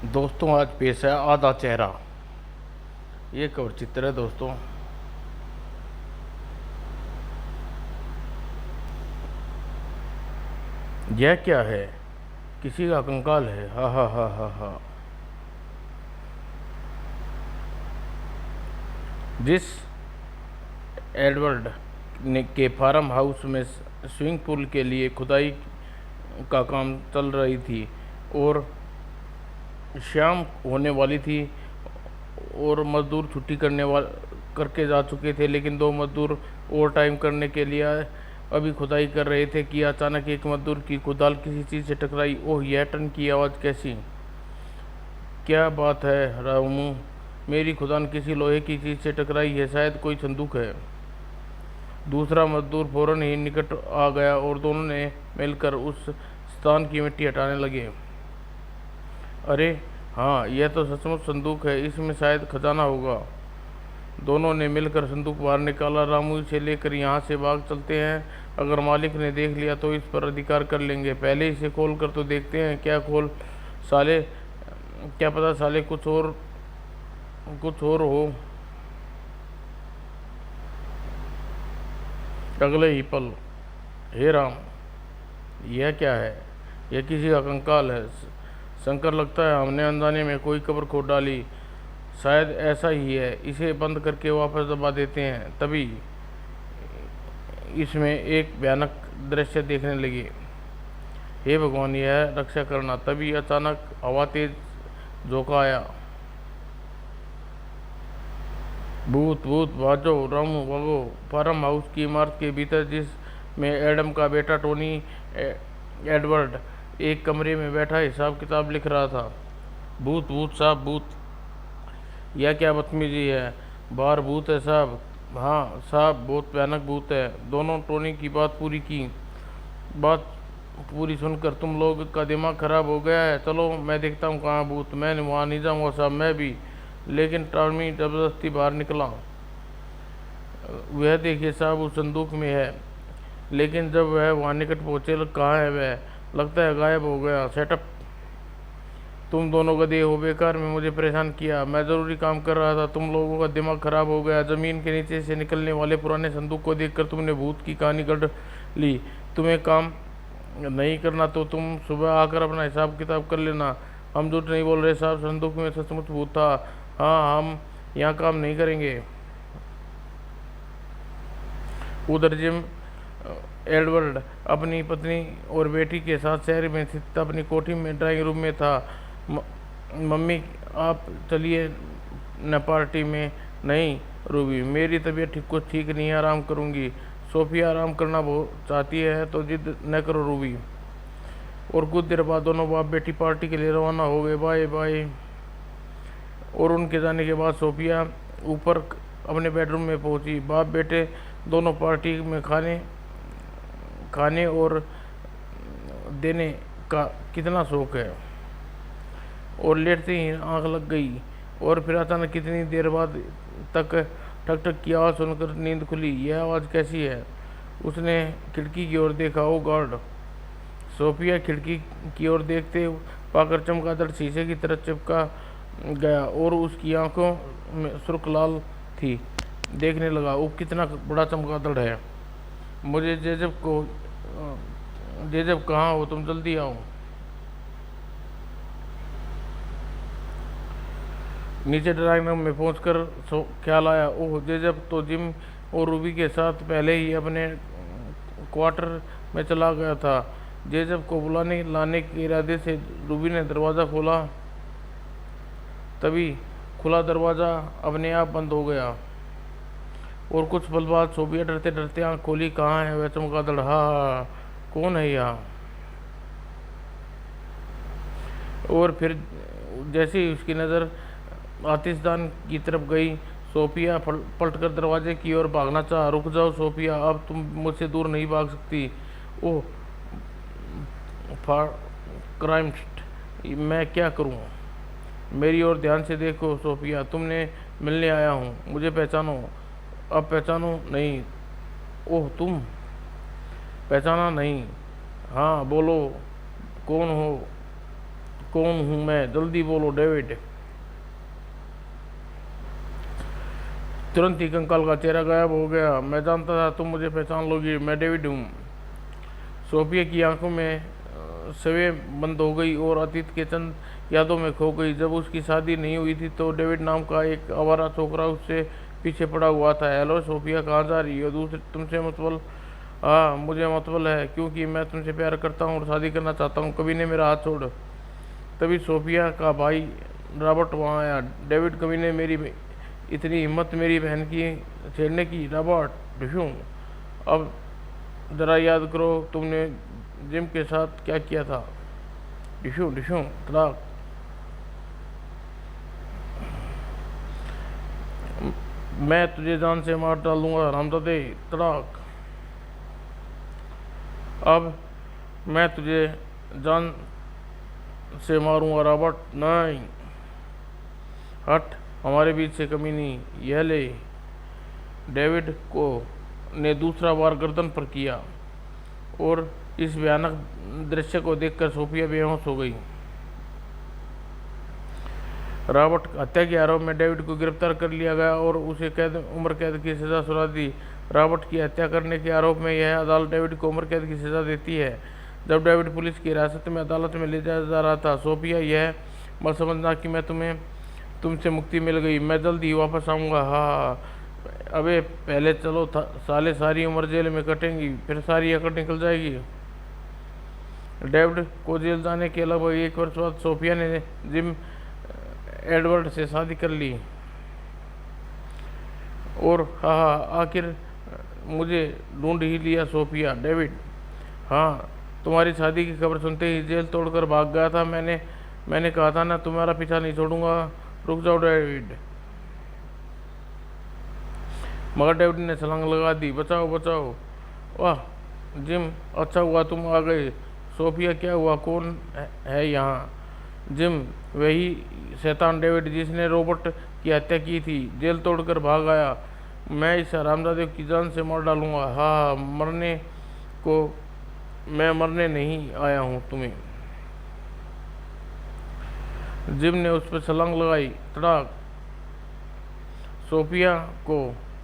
दोस्तों, आज पेश है आधा चेहरा। ये कवर चित्र है दोस्तों। यह क्या है? किसी का कंकाल है। हा हा हा हा हा। जिस एडवर्ड ने के फार्म हाउस में स्विमिंग पूल के लिए खुदाई का काम चल रही थी और शाम होने वाली थी और मज़दूर छुट्टी करके जा चुके थे, लेकिन दो मज़दूर ओवर टाइम करने के लिए अभी खुदाई कर रहे थे कि अचानक एक मज़दूर की कुदाल किसी चीज़ से टकराई। ओह, यह टन की आवाज़ कैसी! क्या बात है रामू, मेरी खुदान किसी लोहे की चीज़ से टकराई है, शायद कोई संदूक है। दूसरा मज़दूर फौरन ही निकट आ गया और दोनों ने मिलकर उस स्थान की मिट्टी हटाने लगे। अरे हाँ, यह तो सचमुच संदूक है, इसमें शायद खजाना होगा। दोनों ने मिलकर संदूक बाहर निकाला। रामू, इसे लेकर यहाँ से भाग चलते हैं। अगर मालिक ने देख लिया तो इस पर अधिकार कर लेंगे। पहले इसे खोल कर तो देखते हैं। क्या खोल साले, क्या पता साले कुछ और हो। अगले ही पल, हे राम, यह क्या है? यह किसी का कंकाल है। शंकर, लगता है हमने अनजाने में कोई कब्र खोद डाली। शायद ऐसा ही है। इसे बंद करके वापस दबा देते हैं। तभी इसमें एक भयानक दृश्य देखने लगे। हे भगवान, यह रक्षा करना। तभी अचानक हवा तेज झोंका आया। भूत भूत भागो रामू भागो। फार्म हाउस की इमारत के भीतर, जिसमें एडम का बेटा टोनी एडवर्ड एक कमरे में बैठा हिसाब किताब लिख रहा था। भूत भूत साहब, भूत! यह क्या बदतमीजी है? बाहर भूत है साहब। हाँ साहब, बहुत भयानक भूत है। दोनों टोनी की बात पूरी सुनकर, तुम लोग का दिमाग खराब हो गया है। चलो मैं देखता हूँ कहाँ भूत। मैं वहाँ नहीं जाऊँगा साहब, मैं भी। लेकिन टॉमी जबरदस्ती बाहर निकला। वह देखिए साहब, उस संदूक में है। लेकिन जब वह वहाँ निकट पहुँचे, कहाँ है वह? लगता है गायब हो गया। सेटअप! तुम दोनों गधे हो, बेकार में मुझे परेशान किया। मैं ज़रूरी काम कर रहा था। तुम लोगों का दिमाग खराब हो गया। ज़मीन के नीचे से निकलने वाले पुराने संदूक को देखकर तुमने भूत की कहानी गढ़ ली। तुम्हें काम नहीं करना तो तुम सुबह आकर अपना हिसाब किताब कर लेना। हम झूठ नहीं बोल रहे साहब, संदूक में सचमुच भूत था। हाँ, हम यहाँ काम नहीं करेंगे। उधर जिम एडवर्ड अपनी पत्नी और बेटी के साथ शहर में स्थित अपनी कोठी में ड्राइंग रूम में था। मम्मी, आप चलिए न पार्टी में। नहीं रूबी, मेरी तबीयत कुछ ठीक नहीं है, आराम करूंगी। सोफिया आराम करना बहुत चाहती है तो जिद न करो रूबी। और कुछ देर बाद दोनों बाप बेटी पार्टी के लिए रवाना हो गए। Bye bye. और उनके जाने के बाद सोफिया ऊपर अपने बेडरूम में पहुंची। बाप बेटे दोनों पार्टी में खाने खाने और देने का कितना शौक है। और लेटते ही आंख लग गई। और फिर अचानक कितनी देर बाद तक ठक ठक की आवाज़ सुनकर नींद खुली। यह आवाज़ कैसी है? उसने खिड़की की ओर देखा। ओ गॉड! सोफिया खिड़की की ओर देखते पाकर चमगादड़ शीशे की तरफ चिपका गया और उसकी आंखों में सुर्ख लाल थी। देखने लगा, वो कितना बड़ा चमगादड़ है। मुझे जेजब कहाँ हो तुम? जल्दी आओ। नीचे ड्राइंग रूम में पहुंचकर ख्याल आया, ओह, जेजब तो जिम और रूबी के साथ पहले ही अपने क्वार्टर में चला गया था। जेजब को बुलाने लाने के इरादे से रूबी ने दरवाज़ा खोला। तभी खुला दरवाज़ा अपने आप बंद हो गया और कुछ पल बाद सोफिया डरते डरते आँख खोली। कहाँ है वह चमगादड़? हाँ, कौन है यहाँ? और फिर जैसे ही उसकी नज़र आतिशदान की तरफ गई, सोफिया पलटकर दरवाजे की ओर भागना चाहा। रुक जाओ सोफिया, अब तुम मुझसे दूर नहीं भाग सकती। ओह क्राइस्ट, मैं क्या करूं? मेरी ओर ध्यान से देखो सोफिया, तुमने मिलने आया हूं। मुझे पहचानो। अब पहचानो नहीं? ओह, तुम पहचाना नहीं? हाँ बोलो, कौन हो? कौन हूँ मैं, जल्दी बोलो डेविड। तुरंत ही कंकाल का चेहरा गायब हो गया। मैं जानता था तुम मुझे पहचान लोगी, मैं डेविड हूँ। सोफिया की आंखों में सवें बंद हो गई और अतीत के चंद यादों में खो गई। जब उसकी शादी नहीं हुई थी तो डेविड नाम का एक आवारा छोकरा उससे पीछे पड़ा हुआ था। हेलो सोफिया, कहाँ जा रही हो? दूसरे तुमसे मतलब? हाँ मुझे मतलब है, क्योंकि मैं तुमसे प्यार करता हूँ और शादी करना चाहता हूँ। कभी ने मेरा हाथ छोड़। तभी सोफिया का भाई रॉबर्ट वहाँ आया। डेविड, कभी ने मेरी इतनी हिम्मत मेरी बहन की छेड़ने की? रॉबर्ट, डिशूं, अब ज़रा याद करो तुमने जिम के साथ क्या किया था। डिशूं डिशूं तलाक। मैं तुझे जान से मार डालूंगा हरामजादे, तलाक। अब मैं तुझे जान से मारूंगा रॉबर्ट। नहीं, हट, हमारे बीच से कमी नहीं। यह ले। डेविड को ने दूसरा वार गर्दन पर किया और इस भयानक दृश्य को देखकर सोफिया बेहोश हो गई। रॉबर्ट हत्या के आरोप में डेविड को गिरफ्तार कर लिया गया और उसे उम्र कैद की सजा सुना दी। रॉबर्ट की हत्या करने के आरोप में यह अदालत डेविड को उम्र कैद की सजा देती है। जब डेविड पुलिस की हिरासत में अदालत में ले जाया जा रहा था, सोफिया, यह मत समझना कि मैं तुमसे मुक्ति मिल गई, मैं जल्द ही वापस आऊँगा। हाँ, अबे पहले चलो साले, सारी उम्र जेल में कटेंगी, फिर सारी अकड़ निकल जाएगी। डेविड को जेल जाने के लगभग 1 वर्ष बाद सोफिया ने जिम एडवर्ड से शादी कर ली। और हाँ, आखिर मुझे ढूंढ ही लिया सोफिया। डेविड, हाँ, तुम्हारी शादी की खबर सुनते ही जेल तोड़कर भाग गया था। मैंने कहा था ना, तुम्हारा पीछा नहीं छोड़ूंगा। रुक जाओ डेविड। मगर डेविड ने छलांग लगा दी। बचाओ बचाओ। वाह जिम, अच्छा हुआ तुम आ गए। सोफिया, क्या हुआ? कौन है यहाँ? जिम, वही शैतान डेविड जिसने रॉबर्ट की हत्या की थी, जेल तोड़कर भाग आया। मैं इस हरामजादे की जान से मार डालूंगा। हाँ, मैं मरने नहीं आया हूँ तुम्हें। जिम ने उस पर छलांग लगाई। तड़ाक। सोफिया को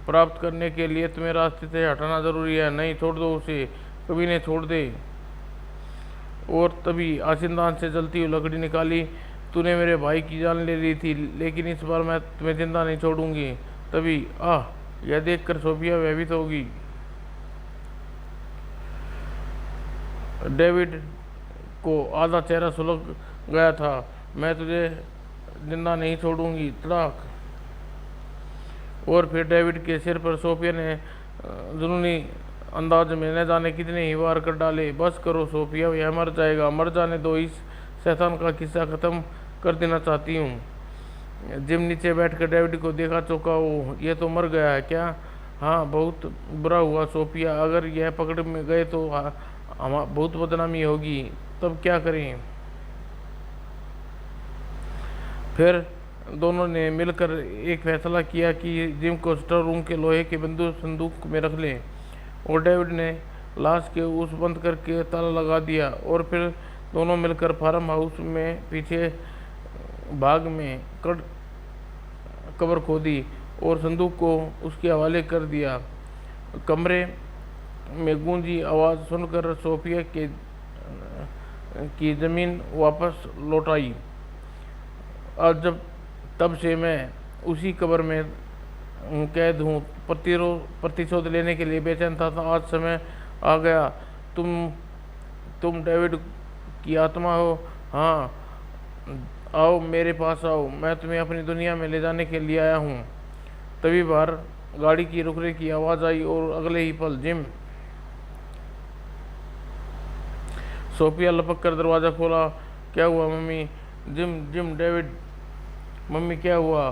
प्राप्त करने के लिए तुम्हें रास्ते से हटाना जरूरी है। नहीं, छोड़ दो उसे, कभी ने छोड़ दे। और तभी आशिंदान से जलती हुई लकड़ी निकाली। तूने मेरे भाई की जान ले ली थी, लेकिन इस बार मैं तुम्हें जिंदा नहीं छोड़ूंगी। तभी यह देखकर सोफिया भयभीत होगी। डेविड को आधा चेहरा सुलग गया था। मैं तुझे जिंदा नहीं छोड़ूंगी, तड़ाक। और फिर डेविड के सिर पर सोफिया ने जुनूनी अंदाज में न जाने कितने ही वार कर डाले। बस करो सोफिया, यह मर जाएगा, मर जाने दो। इस शैतान का किस्सा खत्म कर देना चाहती हूँ। जिम नीचे बैठकर डेविड को देखा, चौंका। वो ये तो मर गया है क्या? हाँ, बहुत बुरा हुआ सोफिया, अगर यह पकड़ में गए तो हम बहुत बदनामी होगी। तब क्या करें? फिर दोनों ने मिलकर एक फैसला किया कि जिम को स्टोर रूम के लोहे के बंदूक संदूक में रख लें, और डेविड ने लाश के उस बंद करके ताला लगा दिया। और फिर दोनों मिलकर फार्म हाउस में पीछे भाग में कब्र खोदी और संदूक को उसके हवाले कर दिया। कमरे में गूंजी आवाज़ सुनकर सोफिया की ज़मीन वापस लौट आई। और तब से मैं उसी कब्र में कैद हूँ, प्रतिशोध लेने के लिए बेचैन था। आज समय आ गया। तुम डेविड की आत्मा हो। हाँ, आओ मेरे पास आओ, मैं तुम्हें अपनी दुनिया में ले जाने के लिए आया हूँ। तभी बाहर गाड़ी की रुकने की आवाज़ आई और अगले ही पल जिम। सोफिया लपक कर दरवाज़ा खोला। क्या हुआ मम्मी? Gym, David. मम्मी, क्या हुआ?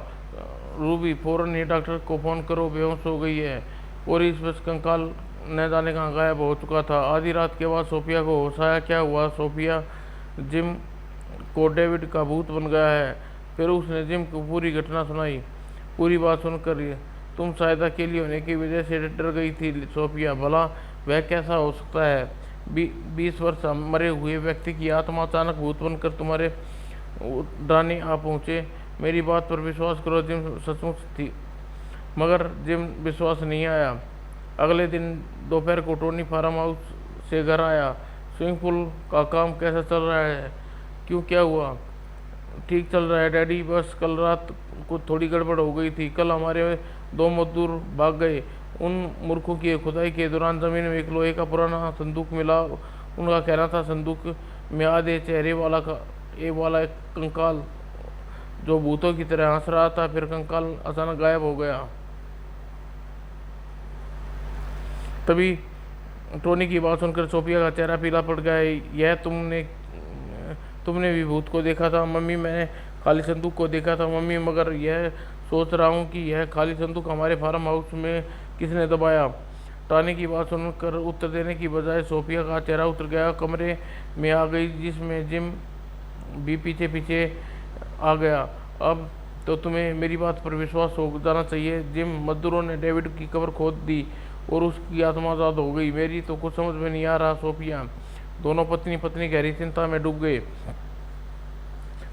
रूबी, फौरन ही डॉक्टर को फ़ोन करो, बेहोश हो गई है। और इस बस कंकाल न जाने कहाँ गायब हो चुका था। आधी रात के बाद सोफिया को होश आया। क्या हुआ सोफिया? जिम को डेविड का भूत बन गया है। फिर उसने जिम को पूरी घटना सुनाई। पूरी बात सुनकर तुम शायद अकेली होने की वजह से डर गई थी सोफिया। भला वह कैसा हो सकता है? 20 वर्ष मरे हुए व्यक्ति की आत्मा अचानक भूत बनकर तुम्हारे डराने आ पहुँचे। मेरी बात पर विश्वास करो, जिम सचमुच थी, मगर जिम विश्वास नहीं आया। अगले दिन दोपहर को टोनी फार्म हाउस से घर आया। स्विमिंग पूल का काम कैसा चल रहा है? क्यों, क्या हुआ? ठीक चल रहा है डैडी, बस कल रात को थोड़ी गड़बड़ हो गई थी। कल हमारे 2 मजदूर भाग गए। उन मूर्खों की खुदाई के दौरान जमीन में एक लोहे का पुराना संदूक मिला। उनका कहना था संदूक में आधे चेहरे वाला एक कंकाल जो भूतों की तरह हंस रहा था। फिर कंकाल अचानक गायब हो गया। तभी टोनी की बात सुनकर सोफिया का चेहरा पीला पड़ गया। यह तुमने भी भूत को देखा था? मम्मी, मैंने खाली संदूक को देखा था मम्मी, मगर यह सोच रहा हूँ कि यह खाली संदूक हमारे फार्म हाउस में किसने दबाया। टॉनी की बात सुनकर उत्तर देने की बजाय सोफिया का चेहरा उतर गया, कमरे में आ गई, जिसमें जिम भी पीछे पीछे आ गया। अब तो तुम्हें मेरी बात पर विश्वास हो जाना चाहिए जिम। मजदूरों ने डेविड की कब्र खोद दी और उसकी आत्मा आज़ाद हो गई। मेरी तो कुछ समझ में नहीं आ रहा सोफिया। दोनों पत्नी पत्नी गहरी चिंता में डूब गए।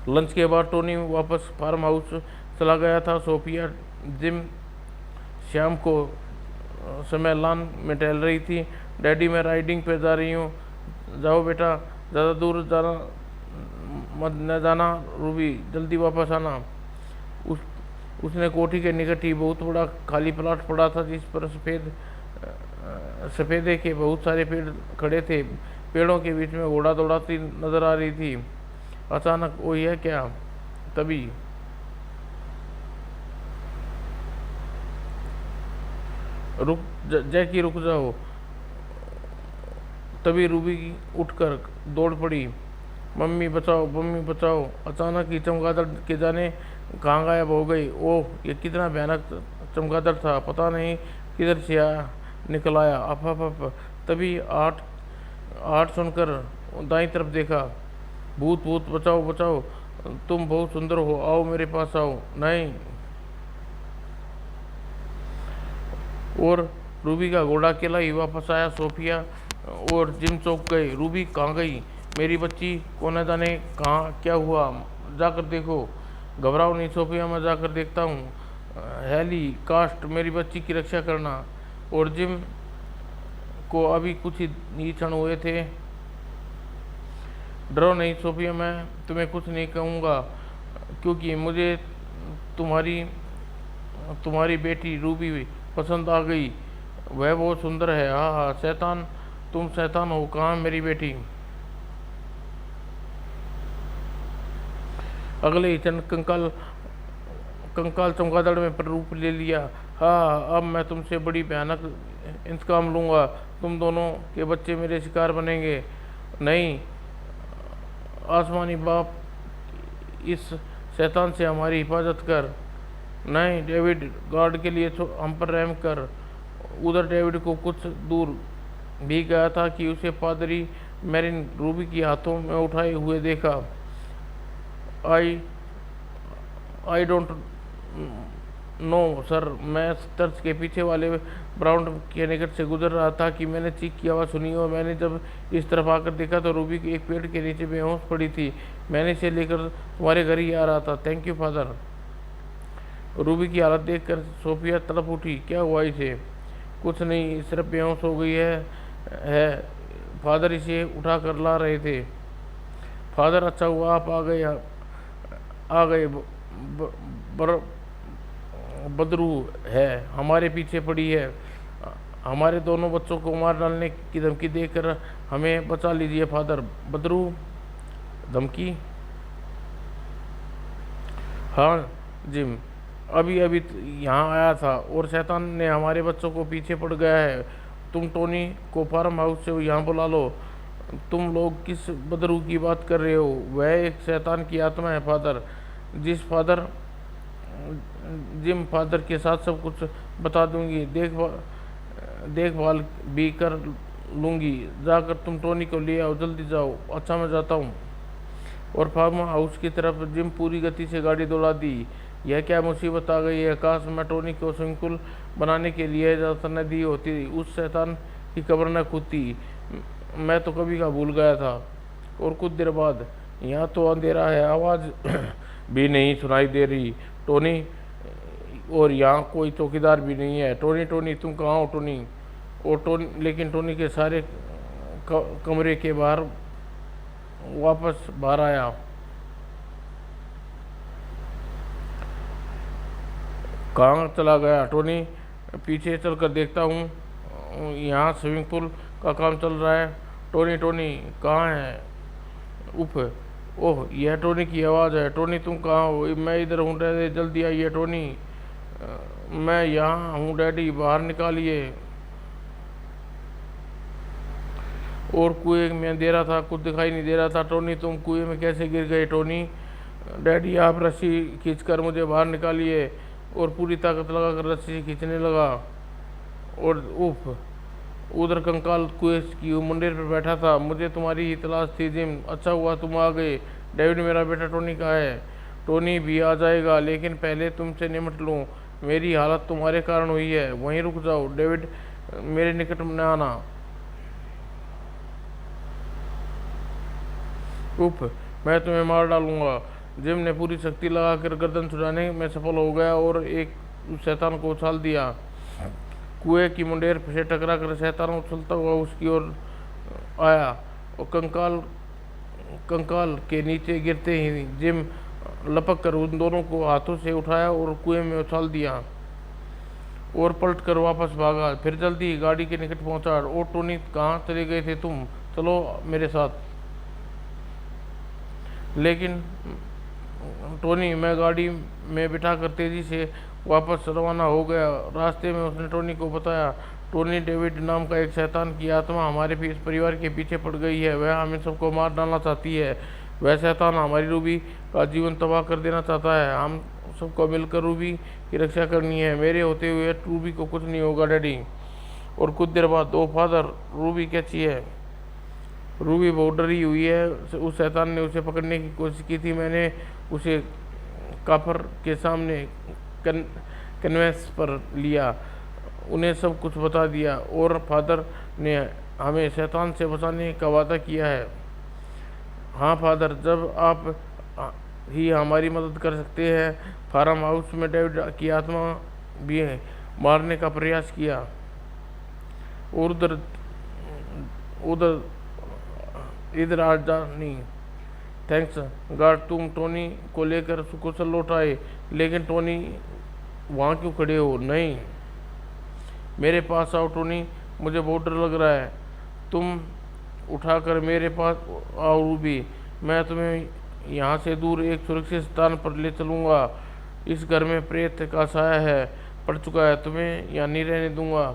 लंच के बाद टोनी वापस फार्म हाउस चला गया था। सोफिया जिम शाम को समय लॉन में टहल रही थी। डैडी, मैं राइडिंग पे जा रही हूँ। जाओ बेटा, ज़्यादा दूर जाना मत न जाना। रूबी, जल्दी वापस आना। उसने कोठी के निकट ही बहुत बड़ा खाली प्लॉट पड़ा था, जिस पर सफ़ेदे के बहुत सारे पेड़ खड़े थे। पेड़ों के बीच में घोड़ा दौड़ाती नजर आ रही थी। अचानक, ओ यह क्या? तभी जैकी, रुक जाओ। तभी रूबी उठकर दौड़ पड़ी। मम्मी बचाओ, मम्मी बचाओ। अचानक ही चमगादड़ के जाने कहाँ गायब हो गई। ओह, ये कितना भयानक चमगादड़ था, पता नहीं किधर से निकल आया। Of of of. तभी आठ आठ सुनकर दाईं तरफ देखा। भूत, भूत, बचाओ बचाओ, तुम बहुत सुंदर हो, आओ मेरे पास आओ। नहीं। और रूबी का घोड़ा अकेला ही वापस आया। सोफिया और जिम चौंक गए। रूबी कहाँ गई? मेरी बच्ची को न जाने कहाँ क्या हुआ, जाकर देखो। घबराओ नहीं सोफिया, मैं जाकर देखता हूँ। हेली कास्ट, मेरी बच्ची की रक्षा करना। और जिम को अभी कुछ ही क्षण हुए थे। डरो नहीं सोफिया, मैं तुम्हें कुछ नहीं कहूँगा, क्योंकि मुझे तुम्हारी तुम्हारी बेटी रूबी पसंद आ गई। वह बहुत सुंदर है। हाँ हाँ, शैतान, तुम शैतान हो। कहाँ मेरी बेटी? अगले ही क्षण कंकाल चमगादड़ में रूप ले लिया। हाँ, अब मैं तुमसे बड़ी भयानक इंतकाम लूँगा। तुम दोनों के बच्चे मेरे शिकार बनेंगे। नहीं, आसमानी बाप, इस शैतान से हमारी हिफाजत कर। नहीं डेविड, गार्ड के लिए हम पर रहम कर। उधर डेविड को कुछ दूर भी गया था कि उसे पादरी मैरिन रूबी के हाथों में उठाए हुए देखा। आई आई डोंट नो सर, मैं चर्च के पीछे वाले ब्राउन के निकट से गुजर रहा था कि मैंने चीख की आवाज़ सुनी, और मैंने जब इस तरफ आकर देखा तो रूबी एक पेड़ के नीचे बेहोश पड़ी थी। मैंने इसे लेकर तुम्हारे घर ही आ रहा था। Thank you father. रूबी की हालत देखकर सोफिया तड़प उठी। क्या हुआ इसे? कुछ नहीं, सिर्फ बेहोश हो गई है। फादर इसे उठा कर ला रहे थे। फादर, अच्छा हुआ आप आ गए। बदरू है, हमारे पीछे पड़ी है। हमारे दोनों बच्चों को मार डालने की धमकी देकर हमें बचा लीजिए फादर। बदरू? धमकी? हाँ जिम, अभी अभी यहाँ आया था और शैतान ने हमारे बच्चों को पीछे पड़ गया है। तुम टोनी को फार्म हाउस से यहाँ बुला लो। तुम लोग किस बदरू की बात कर रहे हो? वह एक शैतान की आत्मा है फादर। जिम फादर के साथ सब कुछ बता दूंगी, देखभाल भी कर लूँगी। जाकर तुम टोनी को ले आओ, जल्दी जाओ। अच्छा, मैं जाता हूँ। और फार्म हाउस की तरफ जिम पूरी गति से गाड़ी दौड़ा दी। यह क्या मुसीबत आ गई है? काश मैं टोनी को स्विमिंग पूल बनाने के लिए इजाज़त न दी होती, उस शैतान की कब्र न खुदती। मैं तो कभी का भूल गया था। और कुछ देर बाद यहाँ तो अंधेरा है, आवाज़ भी नहीं सुनाई दे रही टोनी, और यहाँ कोई चौकीदार भी नहीं है। टोनी टोनी तुम कहाँ हो टोनी? और टोनी, लेकिन टोनी के सारे कमरे के बाहर वापस बाहर आया। कहाँ चला गया टोनी? पीछे चलकर देखता हूँ, यहाँ स्विमिंग पूल का काम चल रहा है। टोनी टोनी कहाँ है? उफ, ओह यह टोनी की आवाज़ है। टोनी तुम कहाँ हो? मैं इधर हूँ डैडी, जल्दी आइए टोनी। मैं यहाँ हूँ डैडी, बाहर निकालिए। और कुएं में अंधेरा था, कुछ दिखाई नहीं दे रहा था। टोनी तुम कुएं में कैसे गिर गए टोनी? डैडी आप रस्सी खींचकर मुझे बाहर निकालिए। और पूरी ताकत लगाकर रस्सी खींचने लगा। और उफ, उधर कंकाल कुएं की मुंडेर पर बैठा था। मुझे तुम्हारी ही तलाश थी जिम, अच्छा हुआ तुम आ गए। डेविड मेरा बेटा टोनी कहाँ है? टोनी भी आ जाएगा, लेकिन पहले तुमसे निपट लूँ। मेरी हालत तुम्हारे कारण हुई है, वहीं रुक जाओ डेविड, मेरे निकट न आना। उफ, मैं तुम्हें मार डालूंगा। जिम ने पूरी शक्ति लगाकर गर्दन छुड़ाने में सफल हो गया और एक उस शैतान को उछाल दिया। कुएं की मुंडेर से टकरा कर शैतान उछलता हुआ उसकी ओर आया और कंकाल कंकाल के नीचे गिरते ही जिम लपक कर उन दोनों को हाथों से उठाया और कुएं में उछाल दिया और पलट कर वापस भागा। फिर जल्दी ही गाड़ी के निकट पहुंचा। ओ टोनी कहाँ चले गए थे तुम? चलो मेरे साथ। लेकिन टोनी, मैं गाड़ी में बिठा कर तेजी से वापस रवाना हो गया। रास्ते में उसने टोनी को बताया, टोनी डेविड नाम का एक शैतान की आत्मा हमारे इस परिवार के पीछे पड़ गई है। वह हमें सबको मार डालना चाहती है। वह शैतान हमारी रूबी का जीवन तबाह कर देना चाहता है। हम सबको मिलकर रूबी की रक्षा करनी है। मेरे होते हुए रूबी को कुछ नहीं होगा डैडी। और कुछ देर बाद, ओ फादर, रूबी कैसी है? रूबी बहुत डरी हुई है। उस शैतान ने उसे पकड़ने की कोशिश की थी। मैंने उसे काफर के सामने कन्वेंस पर लिया, उन्हें सब कुछ बता दिया और फादर ने हमें शैतान से बचाने का वादा किया है। हाँ फादर, जब आप ही हमारी मदद कर सकते हैं। फार्म हाउस में डेविड की आत्मा भी है, मारने का प्रयास किया और उधर उधर इधर आ जा नहीं। थैंक्स गॉड तुम टोनी को लेकर कुशल लौट आए। लेकिन टोनी, वहाँ क्यों खड़े हो? नहीं, मेरे पास आओ टोनी, मुझे बहुत डर लग रहा है। तुम उठाकर मेरे पास आओ रूबी, मैं तुम्हें यहाँ से दूर एक सुरक्षित स्थान पर ले चलूँगा। इस घर में प्रेत का साया है पड़ चुका है, तुम्हें यहाँ नहीं रहने दूंगा।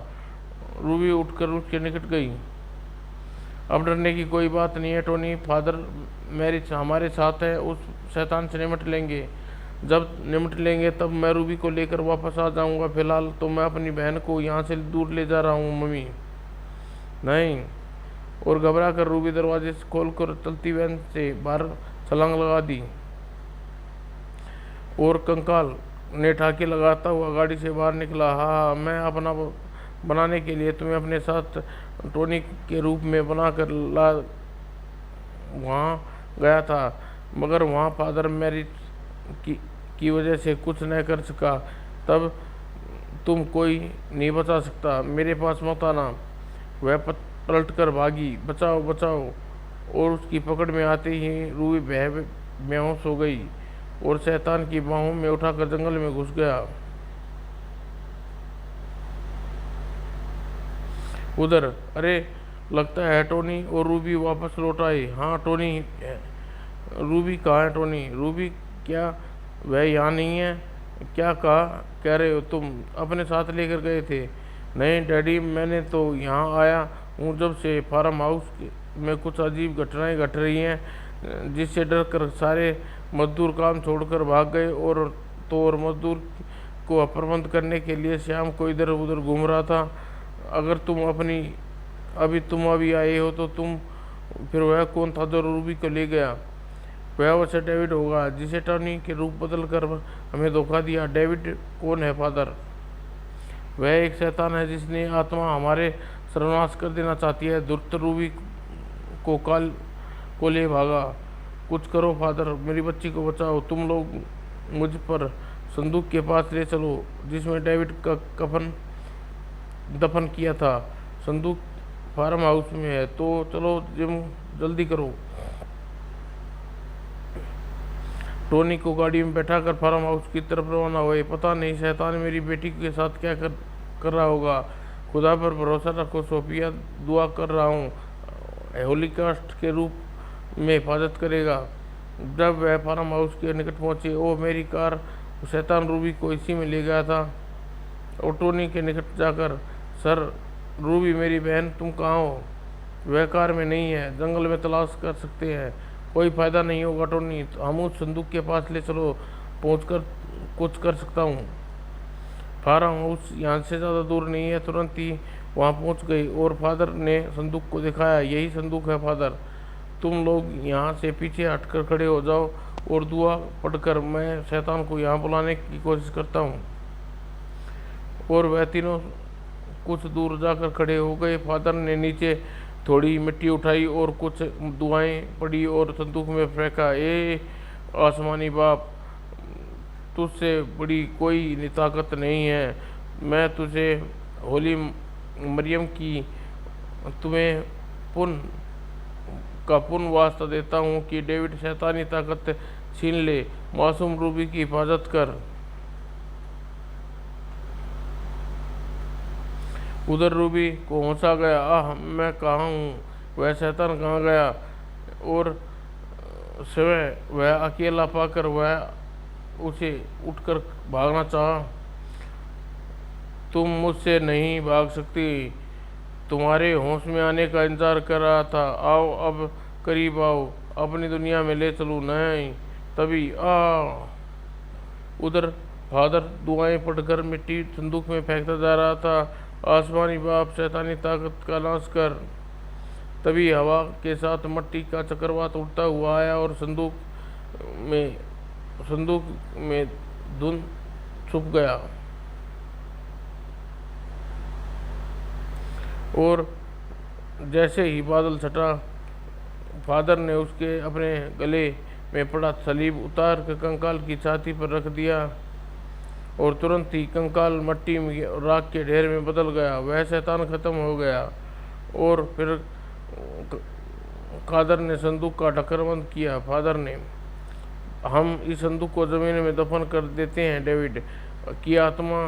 रूबी उठकर उसके निकट गई। अब डरने की कोई बात नहीं है टोनी, फादर मेरी हमारे साथ है। उस शैतान से निपट लेंगे। जब निपट लेंगे तब मैं रूबी को लेकर वापस आ जाऊंगा। फिलहाल तो मैं अपनी बहन को यहाँ से दूर ले जा रहा हूँ मम्मी। नहीं। और घबरा कर रूबी दरवाजे से खोलकर चलती वैन से बाहर छलांग लगा दी और कंकाल ने ठाके लगाता हुआ गाड़ी से बाहर निकला। हाँ, मैं अपना बनाने के लिए तुम्हें अपने साथ टोनी के रूप में बनाकर ला वहाँ गया था, मगर वहाँ फादर मैरी की वजह से कुछ न कर सका। तब तुम कोई नहीं बचा सकता। मेरे पास मत आना। वह पलट कर भागी, बचाओ बचाओ। और उसकी पकड़ में आते ही रूबी बेहोश हो गई और शैतान की बाहों में उठाकर जंगल में घुस गया। उधर, अरे लगता है टोनी और रूबी वापस लौट आए। हाँ टोनी, रूबी कहाँ है टोनी? रूबी क्या वह यहाँ नहीं है? क्या कह रहे हो तुम? अपने साथ लेकर गए थे? नहीं डैडी, मैंने तो यहाँ आया हूँ जब से फार्म हाउस में कुछ अजीब घटनाएं घट रही हैं, जिससे डर कर सारे मजदूर काम छोड़कर भाग गए। और मजदूर को प्रबंध करने के लिए शाम को इधर उधर घूम रहा था। अगर तुम अभी आए हो तो फिर वह कौन था जो रूबी को ले गया? वह वैसे डेविड होगा जिसे टोनी के रूप बदल कर हमें धोखा दिया। डेविड कौन है फादर? वह एक शैतान है जिसने आत्मा हमारे सर्वनाश कर देना चाहती है। दुष्ट रूबी को ले भागा। कुछ करो फादर, मेरी बच्ची को बचाओ। तुम लोग मुझ पर संदूक के पास ले चलो जिसमें डेविड का कफन दफन किया था। संदूक फार्म हाउस में है, तो चलो जिम, जल्दी करो। टोनी को गाड़ी में बैठाकर फार्म हाउस की तरफ रवाना हुए। पता नहीं शैतान मेरी बेटी के साथ क्या कर रहा होगा। खुदा पर भरोसा रखो सोफिया, दुआ कर रहा हूँ होलिकास्ट के रूप में हिफाजत करेगा। जब वह फार्म हाउस के निकट पहुंचे, ओह मेरी कार, शैतान रूबी को इसी में ले गया था। और टोनी के निकट जाकर, सर रूबी मेरी बहन, तुम कहाँ हो? वह कार में नहीं है, जंगल में तलाश कर सकते हैं, कोई फायदा नहीं होगा टोनी, हम उस संदूक के पास ले चलो, पहुंचकर कुछ कर सकता हूँ। फार्म हाउस यहाँ से ज़्यादा दूर नहीं है। तुरंत ही वहाँ पहुँच गई और फादर ने संदूक को दिखाया। यही संदूक है फादर, तुम लोग यहाँ से पीछे हटकर खड़े हो जाओ और दुआ पढ़कर मैं शैतान को यहाँ बुलाने की कोशिश करता हूँ। और वह तीनों कुछ दूर जाकर खड़े हो गए। फादर ने नीचे थोड़ी मिट्टी उठाई और कुछ दुआएं पड़ी और संदूक में फेंका। ए आसमानी बाप, तुझसे बड़ी कोई ताकत नहीं है। मैं तुझे होली मरियम की तुम्हें पुन वास्ता देता हूँ कि डेविड शैतानी ताकत छीन ले, मासूम रूबी की हिफाजत कर। उधर रूबी को होश आ गया। आह, मैं कहाँ हूँ? वह शैतान कहाँ गया? और स्वयं वह अकेला पाकर वह उसे उठकर भागना चाहा। तुम मुझसे नहीं भाग सकती, तुम्हारे होश में आने का इंतजार कर रहा था। आओ अब करीब आओ, अपनी दुनिया में ले चलूँ। नहीं, तभी उधर फादर दुआएं पढ़कर मिट्टी संदूक में फेंकता जा रहा था। आसमानी बाप, शैतानी ताकत का नाश कर। तभी हवा के साथ मिट्टी का चक्रवात उड़ता हुआ आया और संदूक में धुंध छुप गया। और जैसे ही बादल छटा, फादर ने उसके अपने गले में पड़ा सलीब उतार कर कंकाल की छाती पर रख दिया और तुरंत ही कंकाल मिट्टी में राख के ढेर में बदल गया। वह शैतान खत्म हो गया। और फिर फादर ने संदूक का ढक्कन बंद किया। फादर ने, हम इस संदूक को ज़मीन में दफन कर देते हैं। डेविड की आत्मा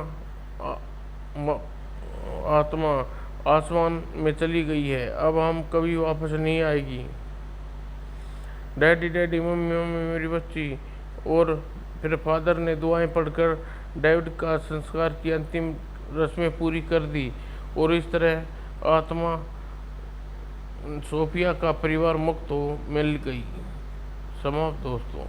आसमान में चली गई है, अब हम कभी वापस नहीं आएगी। डैडी डैडी, मम्मी मम्मी मेरी बच्ची। और फिर फादर ने दुआएं पढ़कर डेविड का संस्कार की अंतिम रस्में पूरी कर दी और इस तरह आत्मा सोफिया का परिवार मुक्त हो मिल गई। समाप्त दोस्तों।